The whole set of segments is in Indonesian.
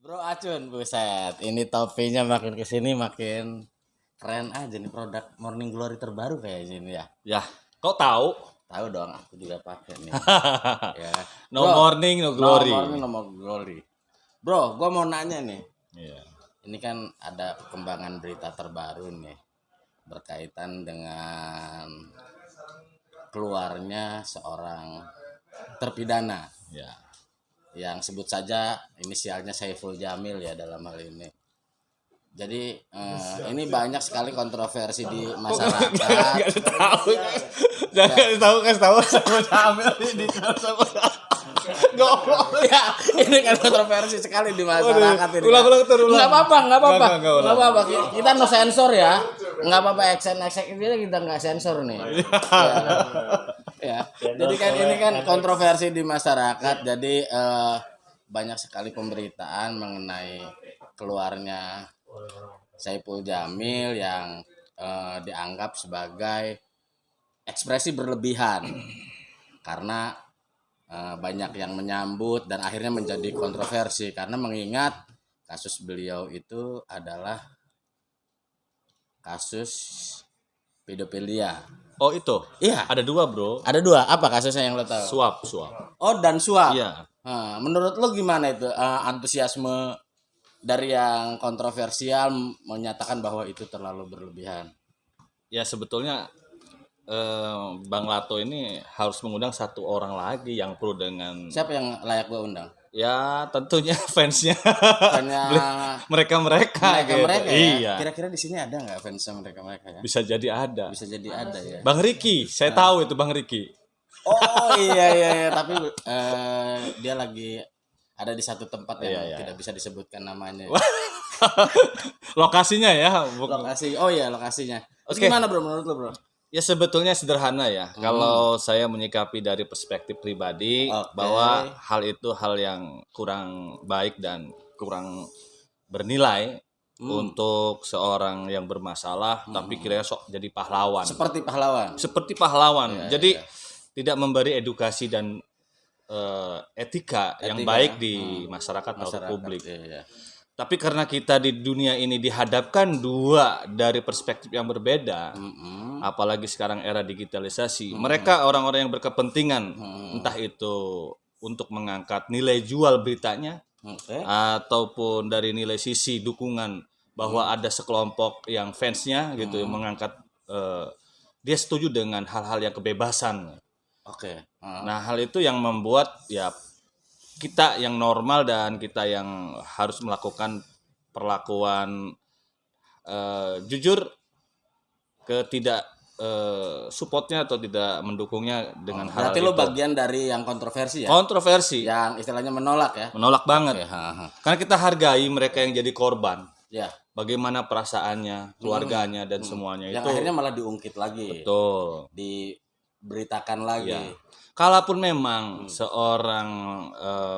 Bro Acun, buset. Ini topinya makin kesini makin keren aja nih produk Morning Glory terbaru kayak ini ya. Ya, kau tahu? Tahu dong, aku juga pakai nih. Ya. No Bro, morning, no no glory. morning, no more glory. Bro, gua mau nanya nih. Iya. Ini kan ada perkembangan berita terbaru nih berkaitan dengan keluarnya seorang terpidana Ya. yang sebut saja inisialnya Saiful Jamil ya dalam hal ini. Jadi ini banyak sekali kontroversi di masyarakat. Kasih tahu. Jangan kasih tahu sama Jamil ini Ngomong ya, ini kan kontroversi sekali di masyarakat ini. Ulang. Nggak apa-apa. Enggak, Nggak apa-apa. Kita no sensor ya. Nggak apa-apa, eksek ini kita nggak sensor nih. Ya. Jadi kan ini kan kontroversi di masyarakat. Jadi banyak sekali pemberitaan mengenai keluarnya Saiful Jamil yang dianggap sebagai ekspresi berlebihan karena banyak yang menyambut dan akhirnya menjadi kontroversi karena mengingat kasus beliau itu adalah kasus pedofilia. Oh itu? Iya. Ada dua bro. Ada dua. Apa kasusnya yang lo tahu? Suap. Oh, dan suap. Iya. Menurut lo gimana itu antusiasme dari yang kontroversial menyatakan bahwa itu terlalu berlebihan? Ya sebetulnya Bang Lato ini harus mengundang satu orang lagi yang pro dengan. Siapa yang layak gue undang? Ya tentunya fansnya. Fansnya mereka gitu. mereka ya. Iya. Kira-kira di sini ada nggak fansnya mereka ya? Bisa jadi ada. Bisa jadi ada ya. Bang Riki, saya tahu itu Bang Riki. Oh iya. Tapi dia lagi ada di satu tempat yang tidak bisa disebutkan namanya. Lokasinya ya. Lokasi. Oh iya lokasinya. Terus Oke. gimana bro menurut lo bro? Ya sebetulnya sederhana ya. Kalau saya menyikapi dari perspektif pribadi bahwa hal itu hal yang kurang baik dan kurang bernilai untuk seorang yang bermasalah tapi kira sok jadi pahlawan. Seperti pahlawan. Jadi tidak memberi edukasi dan etika yang baik di masyarakat atau publik. Iya. Tapi karena kita di dunia ini dihadapkan dua dari perspektif yang berbeda, apalagi sekarang era digitalisasi, mereka orang-orang yang berkepentingan, entah itu untuk mengangkat nilai jual beritanya, ataupun dari nilai sisi dukungan bahwa ada sekelompok yang fansnya gitu yang mengangkat, dia setuju dengan hal-hal yang kebebasan. Oke. Nah hal itu yang membuat ya kita yang normal dan kita yang harus melakukan perlakuan jujur ke tidak supportnya atau tidak mendukungnya dengan hal Berarti itu. lo bagian dari yang kontroversi ya? Kontroversi. Yang istilahnya menolak ya? Menolak banget. Karena kita hargai mereka yang jadi korban. Ya. Bagaimana perasaannya, keluarganya dan semuanya yang itu. akhirnya malah diungkit lagi. Betul. Diberitakan lagi. Ya. Kalaupun memang seorang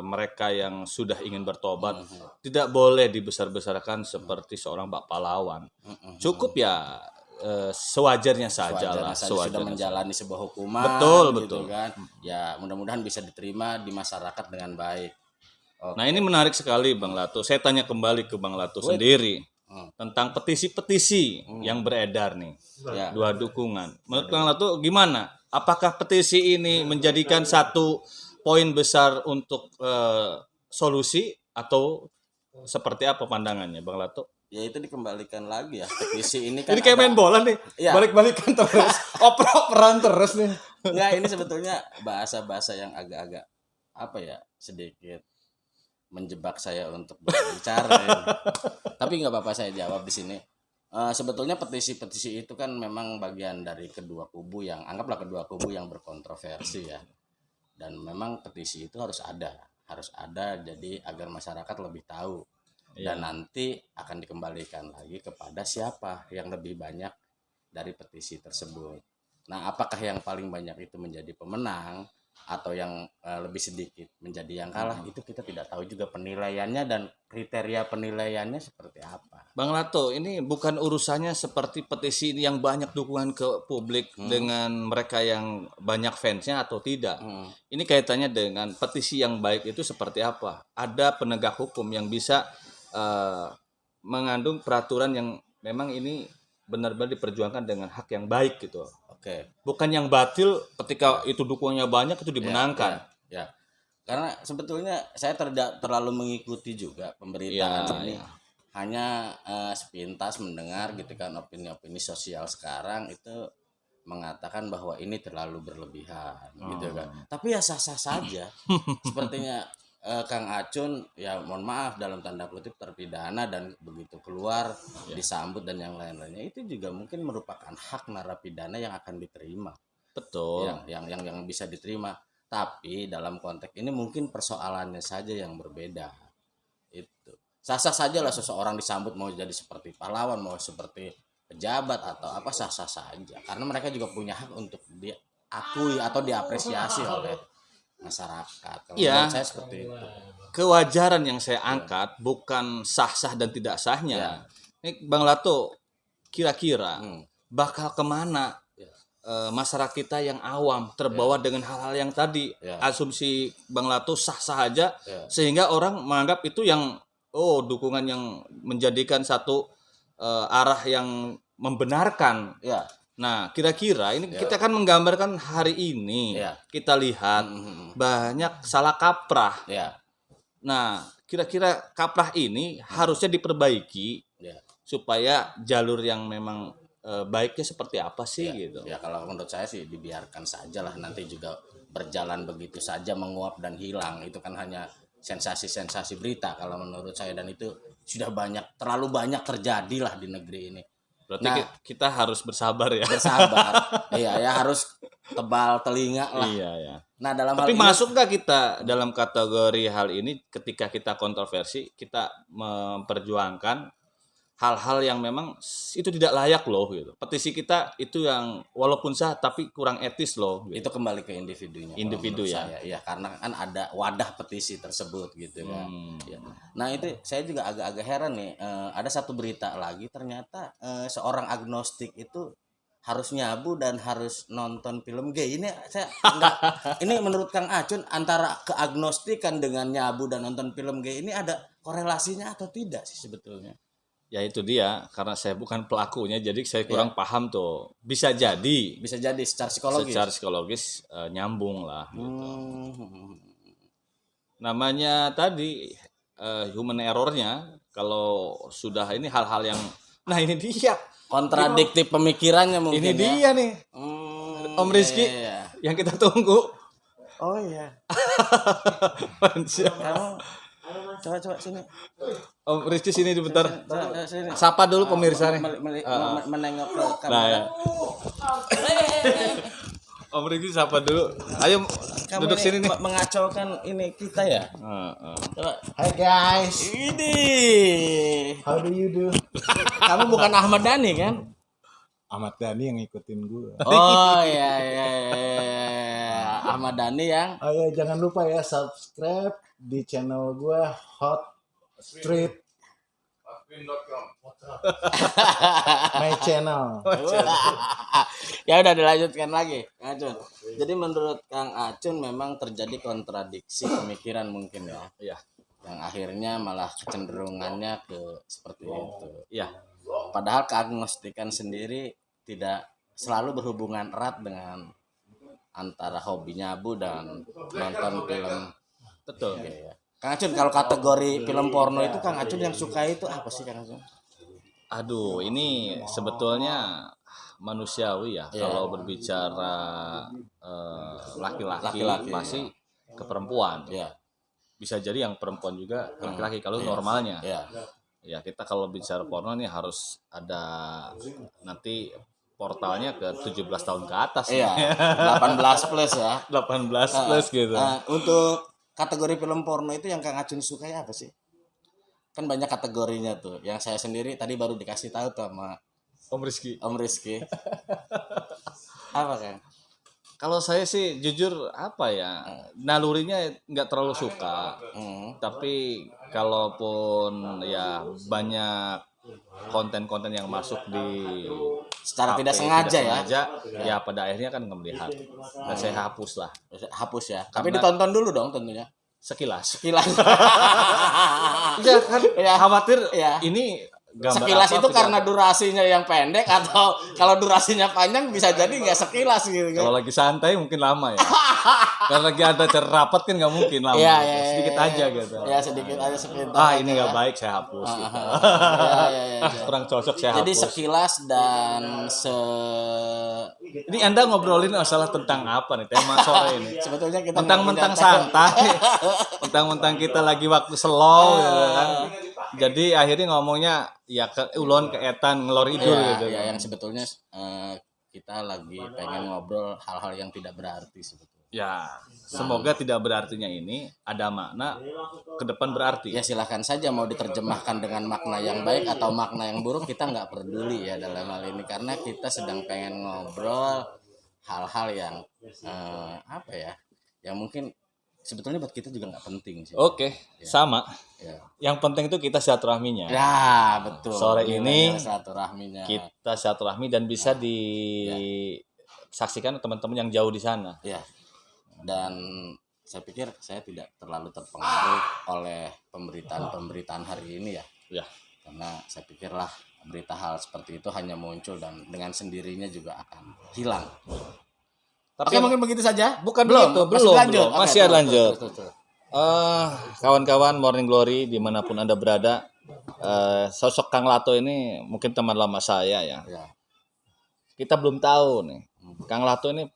mereka yang sudah ingin bertobat tidak boleh dibesar-besarkan seperti seorang bak pahlawan. Cukup ya sewajarnya saja lah. Sudah menjalani sebuah hukuman. Betul. Kan? Ya mudah-mudahan bisa diterima di masyarakat dengan baik. Okay. Nah ini menarik sekali Bang Lato. Saya tanya kembali ke Bang Lato sendiri tentang petisi-petisi yang beredar nih. Dua dukungan. Menurut Bang Lato gimana? Apakah petisi ini menjadikan satu poin besar untuk solusi atau seperti apa pandangannya Bang Lato? Ya itu dikembalikan lagi ya. Petisi ini kan ini kayak main bola nih. Ya. Balik-balikan terus. Oper-operan terus nih. Enggak, ini sebetulnya bahasa-bahasa yang agak-agak apa ya, sedikit menjebak saya untuk berbicara. Tapi nggak apa-apa saya jawab di sini. Sebetulnya petisi-petisi itu kan memang bagian dari kedua kubu yang yang berkontroversi ya. Dan memang petisi itu harus ada jadi agar masyarakat lebih tahu dan nanti akan dikembalikan lagi kepada siapa yang lebih banyak dari petisi tersebut. Nah, apakah yang paling banyak itu menjadi pemenang atau yang lebih sedikit menjadi yang kalah, itu kita tidak tahu juga penilaiannya dan kriteria penilaiannya seperti apa. Bang Lato, ini bukan urusannya seperti petisi yang banyak dukungan ke publik dengan mereka yang banyak fansnya atau tidak. Ini kaitannya dengan petisi yang baik itu seperti apa. Ada penegak hukum yang bisa mengandung peraturan yang memang ini benar-benar diperjuangkan dengan hak yang baik gitu. Oke. Bukan yang batil ketika itu dukungannya banyak itu dimenangkan. Ya. Karena sebetulnya saya tidak terlalu mengikuti juga pemberitaan ini. Hanya sepintas mendengar gitu kan opini-opini sosial sekarang itu mengatakan bahwa ini terlalu berlebihan gitu kan. Tapi ya sah-sah saja. Sepertinya Kang Acun ya mohon maaf dalam tanda kutip terpidana dan begitu keluar disambut dan yang lain-lainnya, itu juga mungkin merupakan hak narapidana yang akan diterima. Betul. Yang bisa diterima. Tapi dalam konteks ini mungkin persoalannya saja yang berbeda. Itu. Sah-sah saja lah seseorang disambut mau jadi seperti pahlawan, mau seperti pejabat atau apa, sah-sah saja. Karena mereka juga punya hak untuk diakui atau diapresiasi oleh masyarakat. Kalau menurut saya seperti itu. Kewajaran yang saya angkat bukan sah-sah dan tidak sahnya. Ini Bang Lato, kira-kira bakal kemana masyarakat kita yang awam terbawa dengan hal-hal yang tadi asumsi Bang Lato sah-sah aja sehingga orang menganggap itu yang dukungan yang menjadikan satu arah yang membenarkan. Nah, kira-kira ini kita kan menggambarkan hari ini kita lihat banyak salah kaprah. Nah, kira-kira kaprah ini harusnya diperbaiki supaya jalur yang memang baiknya seperti apa sih gitu. Ya kalau menurut saya sih dibiarkan saja lah, nanti juga berjalan begitu saja menguap dan hilang. Itu kan hanya sensasi-sensasi berita kalau menurut saya, dan itu sudah terlalu banyak terjadi lah di negeri ini. Berarti kita harus bersabar ya. Bersabar. Iya ya, harus tebal telinga lah. Iya. Nah, dalam tapi hal masuk nggak kita dalam kategori hal ini ketika kita kontroversi, kita memperjuangkan hal-hal yang memang itu tidak layak loh gitu. Petisi kita itu yang walaupun sah tapi kurang etis loh gitu. Itu kembali ke individunya. Individu ya. Iya, karena kan ada wadah petisi tersebut gitu kan. Ya. Nah, itu saya juga agak-agak heran nih. Ada satu berita lagi, ternyata seorang agnostik itu harus nyabu dan harus nonton film gay. Ini saya enggak ini menurut Kang Acun, antara keagnostikan dengan nyabu dan nonton film gay ini ada korelasinya atau tidak sih sebetulnya? Ya itu dia, karena saya bukan pelakunya jadi saya kurang paham tuh. Bisa jadi secara psikologis nyambung lah gitu. Namanya tadi human errornya, kalau sudah ini hal-hal yang ini dia kontradiktif pemikirannya mungkin. Ini dia nih. Om Rizky yang kita tunggu. Oh iya. Coba sini. Om Rizky sini bentar. Sapa dulu pemirsa nih. Menengok ke kamera. Om Rizky sapa dulu. Ayo duduk sini nih. Mengacaukan ini kita ya. Coba. Hai guys. Ini. How do you do? Kamu bukan Ahmad Dhani kan? Ahmad Dhani yang ngikutin gue. Oh iya. Ahmad Dhani yang. Oh ya, jangan lupa ya subscribe di channel gue Hot Street. My channel. Ya udah dilanjutkan lagi, Kang Acun. Jadi menurut Kang Acun memang terjadi kontradiksi pemikiran mungkin ya. Iya. Yang akhirnya malah kecenderungannya ke seperti itu. Iya. Padahal keagnostikan sendiri tidak selalu berhubungan erat dengan antara hobi nyabu dan nonton film. Betul. Ya. Kang Acun, kalau kategori film porno itu Kang Acun yang suka itu apa sih Kang Acun? Aduh, ini sebetulnya manusiawi ya. Kalau berbicara laki-laki pasti ke perempuan. Bisa jadi yang perempuan juga laki-laki kalau normalnya. Ya kita kalau bicara porno nih harus ada nanti portalnya ke 17 tahun ke atas. 18 plus ya. 18 plus gitu. Untuk kategori film porno itu yang Kang Acun sukai apa sih? Kan banyak kategorinya tuh. Yang saya sendiri tadi baru dikasih tahu tuh sama Om Rizky. Apa Kang? Kalau saya sih jujur apa ya, nalurinya nggak terlalu suka. Tapi kalaupun ya banyak konten-konten yang masuk di Secara HP tidak sengaja ya pada akhirnya kan nggak melihat. Dan saya hapus lah hapus ya. Tapi Karena- ditonton dulu dong tentunya. sekilas. Sekilas. Iya kan Ya. khawatir Ya. ini gambar Sekilas apa, itu video karena durasinya yang pendek atau kalau durasinya panjang bisa jadi nggak sekilas gitu kan. kalau lagi santai mungkin lama ya. Kalau lagi ada acara rapat kan nggak mungkin lama. Iya, gitu. iya, Sedikit iya, aja iya. gitu. Ya sedikit aja sekitar. Ah ini nggak baik saya hapus. Gitu. Iya. Kurang cocok saya Jadi hapus. sekilas dan Ini Anda ngobrolin masalah tentang apa nih tema sore ini? sebetulnya kita Mentang-mentang nggak punya santai, mentang-mentang kita lagi waktu slow gitu kan. Jadi akhirnya ngomongnya ya ke ulon ke etan ngelor idul ya, gitu. ya, yang sebetulnya kita lagi pengen ngobrol hal-hal yang tidak berarti sebetulnya. Ya, semoga tidak berartinya ini ada makna ke depan berarti. Ya silahkan saja mau diterjemahkan dengan makna yang baik atau makna yang buruk, kita nggak peduli ya dalam hal ini karena kita sedang pengen ngobrol hal-hal yang apa ya, yang mungkin sebetulnya buat kita juga nggak penting sih. Oke, sama. Ya. Yang penting itu kita silaturahminya. Ya betul. Sore ini silaturahminya. Kita silaturahmi dan bisa disaksikan teman-teman yang jauh di sana. Ya. Dan saya pikir saya tidak terlalu terpengaruh oleh pemberitaan hari ini ya. Ya. Karena saya pikirlah berita hal seperti itu hanya muncul dan dengan sendirinya juga akan hilang. Tapi Oke, mungkin begitu saja. bukan belum, begitu, masih belum, lanjut. belum. Masih ada lanjut. Betul. Kawan-kawan Morning Glory dimanapun Anda berada, sosok Kang Lato ini mungkin teman lama saya ya. Ya. Kita belum tahu nih, Kang Lato ini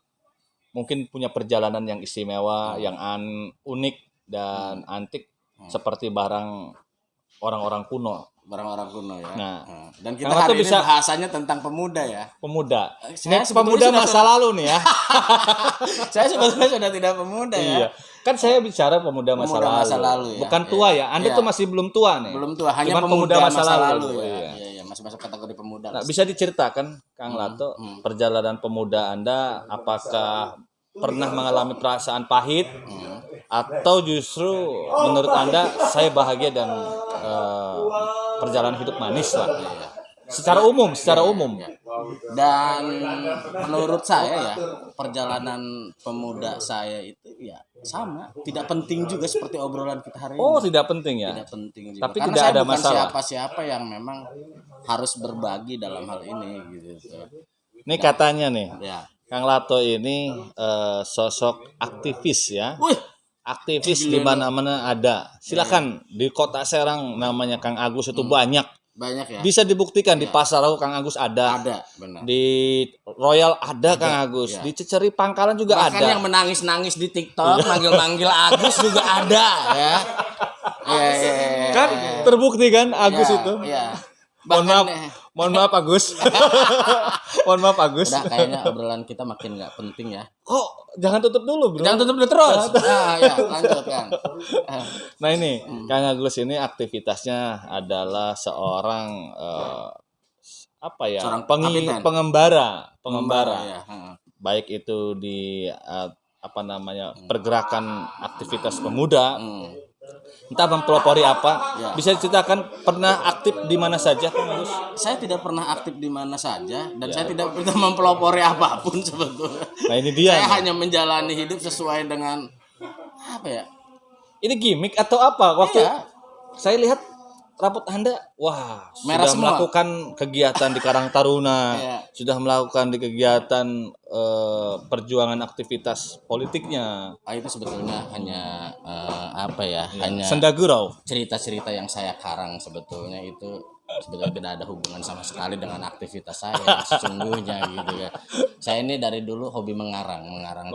mungkin punya perjalanan yang istimewa, yang unik dan antik seperti barang orang-orang kuno. Orang-orang kuno ya. Nah, dan kita Kang Lato hari ini bisa- bahasanya tentang pemuda ya. Pemuda. Saya Ini sebetulnya pemuda sudah- masa lalu nih ya. Saya sebetulnya sudah tidak pemuda ya. Iya. Kan saya bicara pemuda masa Pemuda lalu. masa lalu ya. Bukan tua ya. Anda Iya. tuh masih belum tua nih. Belum tua, hanya Cuman pemuda masa lalu ya. Iya. Iya, masih masuk kategori pemuda. Nah, bisa diceritakan Kang Lato perjalanan pemuda Anda apakah pernah mengalami perasaan pahit atau justru menurut Anda saya bahagia dan perjalanan hidup manis lah. Secara umum. Dan menurut saya ya, perjalanan pemuda saya itu ya sama, tidak penting juga seperti obrolan kita hari Oh, ini. tidak penting ya. Tidak penting juga. Tapi Karena tidak saya ada bukan masalah. siapa-siapa yang memang harus berbagi dalam hal ini gitu. Ini katanya nih, Ya. Kang Lato ini sosok aktivis ya. Wih, Aktivis di mana-mana ada. Silakan di Kota Serang namanya Kang Agus itu banyak. banyak ya. Bisa dibuktikan di Pasar Rawa Kang Agus ada. Ada, benar. Di Royal ada Kang Agus. ya. Di Ceceri Pangkalan juga Bahkan ada. yang menangis-nangis di TikTok, manggil-manggil Agus juga ada ya. Iya. Kan terbukti kan Agus Ya, itu. Iya. Mohon maaf, Bahkan, mohon maaf Agus. Mohon maaf Agus. udah kayaknya obrolan kita makin nggak penting ya. Kok jangan tutup dulu, Bro. Jangan tutup dulu terus. Nah, ya, lanjut kan. Nah ini Kang Agus ini aktivitasnya adalah seorang apa ya? Seorang kapiten. Pengembara. Ya. Baik itu di apa namanya pergerakan aktivitas pemuda, entah mempelopori apa. Ya. Bisa diceritakan pernah aktif di mana saja Kang Agus? Saya tidak pernah aktif di mana saja dan saya tidak pernah mempelopori apapun sebetulnya. Nah ini dia. Saya nih. hanya menjalani hidup sesuai dengan apa ya? Ini gimmick atau apa? Waktu Iya. saya lihat rambut Anda, wah, Merah sudah semua. melakukan kegiatan di Karang Taruna, Iya. sudah melakukan di kegiatan perjuangan aktivitas politiknya. Itu sebetulnya hanya apa ya? Hanya Sendagurau. cerita-cerita yang saya karang sebetulnya itu sebetulnya tidak ada hubungan sama sekali dengan aktivitas saya sesungguhnya gitu ya. Saya ini dari dulu hobi mengarang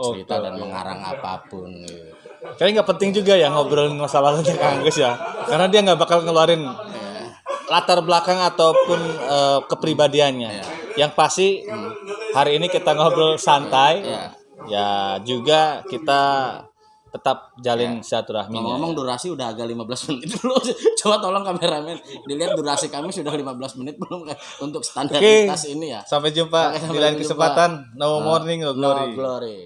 cerita dan mengarang apapun gitu. Kayaknya nggak penting juga ya ngobrolin masa lalunya Kang Agus ya, karena dia nggak bakal ngeluarin latar belakang ataupun kepribadiannya. Yang pasti hari ini kita ngobrol santai, ya juga kita tetap jalin silaturahminya. Ngomong durasi udah agak 15 menit belum? Coba tolong kameramen dilihat durasi kami sudah 15 menit belum untuk standaritas ini ya. Sampai jumpa Oke, di lain sampai jumpa. kesempatan. No morning, no No glory. glory.